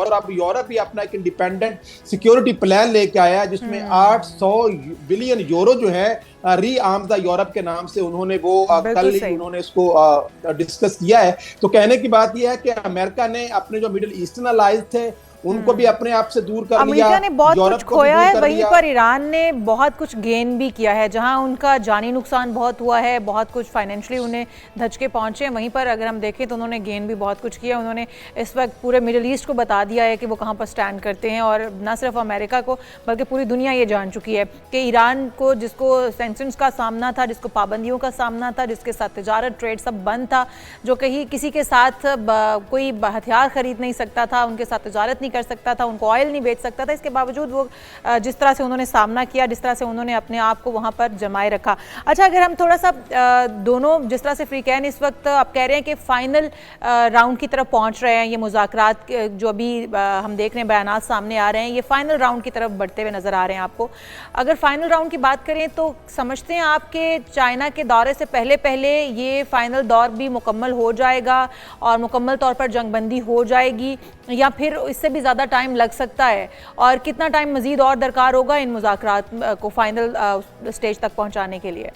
और अब यूरोप भी अपना एक इंडिपेंडेंट सिक्योरिटी प्लान लेके आया है जिसमें 800 बिलियन यूरो जो है री आर्म्स द यूरोप के नाम से उन्होंने वो कल ही उन्होंने इसको डिस्कस किया है। तो कहने की बात यह है कि अमेरिका ने अपने जो मिडिल ईस्टर्न अलाइज थे उनको भी अपने आप से दूर कर लिया। अमेरिका ने बहुत कुछ खोया है, वहीं पर ईरान ने बहुत कुछ गेन भी किया है। जहां उनका जानी नुकसान बहुत हुआ है, बहुत कुछ फाइनेंशियली उन्हें धचके पहुंचे हैं, वहीं पर अगर हम देखें तो उन्होंने गेन भी बहुत कुछ किया। उन्होंने इस वक्त पूरे मिडिल ईस्ट को बता दिया है कि वो कहां पर स्टैंड करते हैं, और न सिर्फ अमेरिका को बल्कि पूरी दुनिया ये जान चुकी है कि ईरान को, जिसको सैंक्शंस का सामना था, जिसको पाबंदियों का सामना था, जिसके साथ तिजारत ट्रेड सब बंद था, जो कहीं किसी के साथ कोई हथियार खरीद नहीं सकता था, उनके साथ तिजारत नहीं कर सकता था, उनको ऑयल नहीं बेच सकता था, इसके बावजूद वो जिस तरह से उन्होंने सामना किया, जिस तरह से उन्होंने अपने आप को वहां पर जमाए रखा। अच्छा, अगर हम थोड़ा सा दोनों, जिस तरह से फ्रीकैन इस वक्त आप कह रहे हैं कि फाइनल राउंड की तरफ पहुंच रहे हैं, ये मुज़ाकरात जो अभी हम देख रहे हैं, बयानात सामने आ रहे हैं, ये फाइनल राउंड की तरफ बढ़ते हुए नजर आ रहे हैं आपको। अगर फाइनल राउंड की बात करें तो समझते हैं आपके चाइना के दौरे से पहले पहले ये फाइनल दौर भी मुकम्मल हो जाएगा और मुकम्मल तौर पर जंगबंदी हो जाएगी, या फिर इससे भी ज़्यादा टाइम लग सकता है, और कितना टाइम मजीद और दरकार होगा इन मुज़ाकरात को फाइनल स्टेज तक पहुंचाने के लिए?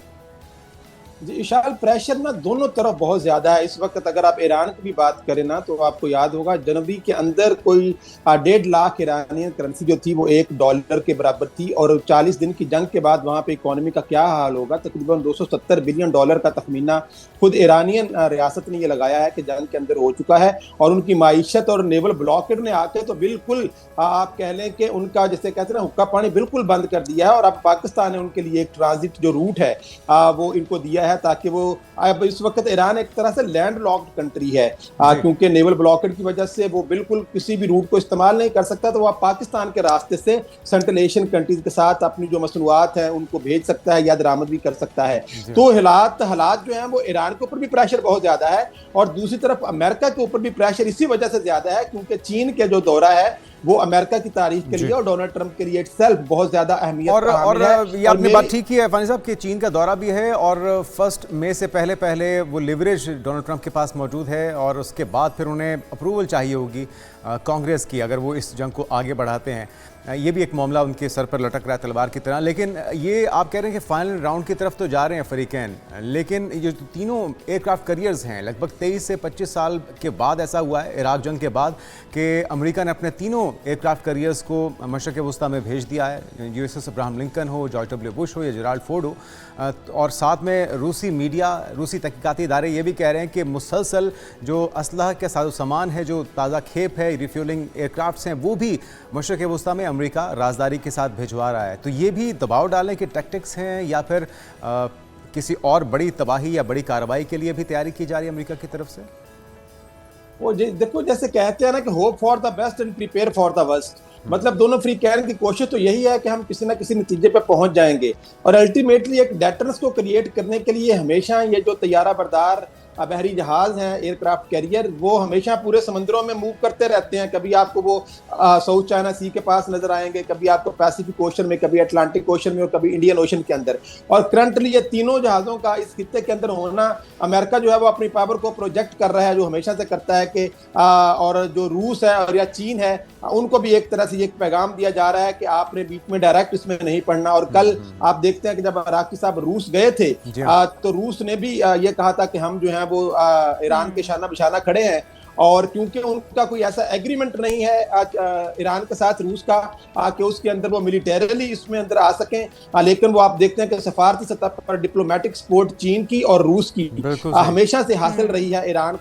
जी विशाल, प्रेशर ना दोनों तरफ बहुत ज्यादा है इस वक्त। अगर आप ईरान की भी बात करें ना तो आपको याद होगा जनवरी के अंदर कोई 1.5 लाख ईरानियन करेंसी जो थी वो $1 के बराबर थी, और 40 दिन की जंग के बाद वहां पे इकोनॉमी का क्या हाल होगा। तकरीबन $270 बिलियन का तखमीना खुद ईरानियन रियासत ने ये लगाया है कि जंग के अंदर हो चुका है, और उनकी माईशत और नेवल ब्लॉकेड ने आके तो बिल्कुल आप कह लें कि उनका जैसे कहते हैं ना हुक्का पानी बिल्कुल बंद कर दिया है। और अब पाकिस्तान ने उनके लिए एक ट्रांजिट जो रूट है वो इनको दिया है ताकि वो, अब इस वक्त ईरान एक तरह से लैंड लॉक्ड कंट्री है क्योंकि नेवल ब्लॉकेड की वजह से वो बिल्कुल किसी भी रूट को इस्तेमाल नहीं कर सकता। तो वह पाकिस्तान के रास्ते से सेंट्रल एशियन कंट्रीज के साथ अपनी जो मसनूआत है उनको भेज सकता है या दरामद भी कर सकता है। तो हालात जो है वो ईरान के ऊपर भी प्रेशर बहुत ज्यादा है, और दूसरी तरफ अमेरिका के ऊपर भी प्रेशर इसी वजह से ज्यादा है क्योंकि चीन के जो दौरा है वो अमेरिका की तारीख के लिए और डोनाल्ड ट्रंप के लिए इटसेल्फ बहुत ज्यादा अहमियत और ये आपने बात ठीक की है फानी साहब कि चीन का दौरा भी है, और 1 मई से पहले वो लिवरेज डोनाल्ड ट्रंप के पास मौजूद है, और उसके बाद फिर उन्हें अप्रूवल चाहिए होगी कांग्रेस की अगर वो इस जंग को आगे बढ़ाते हैं। ये भी एक मामला उनके सर पर लटक रहा है तलवार की तरह। लेकिन ये आप कह रहे हैं कि फाइनल राउंड की तरफ तो जा रहे हैं फ्रीकैन, लेकिन ये जो तीनों एयरक्राफ्ट कैरियर्स हैं लगभग 23 से 25 साल के बाद ऐसा हुआ है इराक जंग के बाद कि अमेरिका ने अपने तीनों एयरक्राफ्ट कैरियर्स को मशरक़ वस्ता में भेज दिया है। यूएसएस अब्राहम लिंकन हो, जॉर्ज डब्ल्यू बुश हो या जेराल्ड फोर्ड हो, और साथ में रूसी मीडिया, रूसी तहकीकाती इदारे ये भी कह रहे हैं कि मुसलसल जो असलहा के साजो सामान है, जो ताज़ा खेप है, रिफ्यूलिंग एयरक्राफ्ट्स हैं, वो भी मशरक़ वस्ता में अमेरिका राजदारी के साथ भिजवा रहा है। तो ये भी दबाव डालने के टैक्टिक्स हैं या फिर किसी और बड़ी तबाही या बड़ी कार्रवाई के लिए भी तैयारी की जा रही है अमेरिका की तरफ से? वो देखो जैसे कहते हैं ना कि hope for the best and prepare for the worst, मतलब दोनों फ्रीकैन की कोशिश तो यही है कि हम किसी ना किसी नतीजे पे पहुंच जाएंगे, और अल्टीमेटली एक डेटर्स को क्रिएट करने के लिए हमेशा ये जो तैयारा बरदार बहरी जहाज हैं, एयरक्राफ्ट कैरियर, वो हमेशा पूरे समंदरों में मूव करते रहते हैं। कभी आपको वो साउथ चाइना सी के पास नजर आएंगे, कभी आपको पैसिफिक ओशन में, कभी अटलांटिक ओशन में और कभी इंडियन ओशन के अंदर। और करंटली ये तीनों जहाज़ों का इस खित्ते के अंदर होना, अमेरिका जो है वो अपनी पावर को प्रोजेक्ट कर रहा है, जो हमेशा से करता है कि और जो रूस है और या चीन है उनको भी एक तरह से एक पैगाम दिया जा रहा है कि आपने बीच में डायरेक्ट इसमें नहीं पढ़ना। और कल आप देखते हैं कि जब इराकी साहब रूस गए थे तो रूस ने भी ये कहा था कि हम जो है वो ईरान के शाना बिशाना खड़े हैं, और क्योंकि उनका कोई ऐसा एग्रीमेंट नहीं है ईरान के साथ रूस का कि उसके अंदर वो मिलिटरीली इसमें अंदर आ सकें, लेकिन वो आप देखते हैं कि सफारती सतह पर डिप्लोमेटिक सपोर्ट चीन की और रूस की हमेशा से हासिल रही है ईरान